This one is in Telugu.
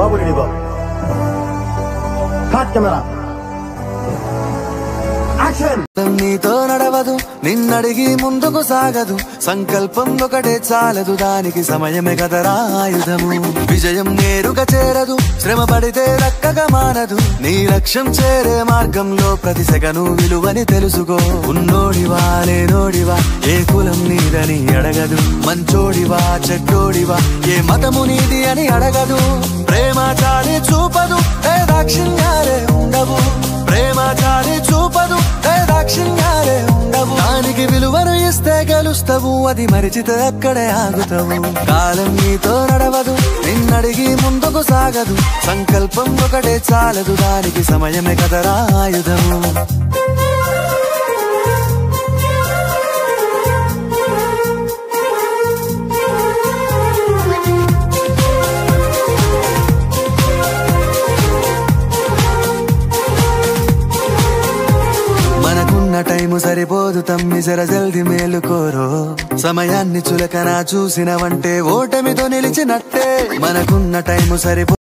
బాబు రెడీ బాబు. Cut camera action. నీతో నడవదు, నిన్నడిగి ముందుకు సాగదు, సంకల్పం ఒకటే చాలదు, దానికి సమయమే కదరా ఆయుధము. విజయం నేరుగా చేరదు, శ్రమ పడితే దక్కగా మానదు, నీ లక్ష్యం చేరే మార్గంలో ప్రతి సెకను విలువని తెలుసుకో. ఉన్నోడివా లేనోడివా, ఏ కులం నీదని అడగదు, మంచోడివా చెడ్డోడివా, ఏ మతము నీది అని అడగదు. ప్రేమ చాలి చూపదు, ఏ దాక్షిణ్యాలే ఉండవు, ప్రేమ చాలి చూపదు, ఏ దాక్షిణ్యాలే ఉండవు. దానికి విలువను ఇస్తే గెలుస్తావు, అది మరిచితే అక్కడే ఆగుతావు. కాలం నీతో నడవదు, నిన్నడిగి ముందుకు సాగదు, సంకల్పం ఒకటే చాలదు, దానికి సమయమే కదరా ఆయుధము. టైము సరిపోదు తమ్మి, జర జల్ది మేలుకోరో. సమయాన్ని చులకన చూసినవంటే ఓటమితో నిలిచినట్టే. మనకున్న టైము సరిపో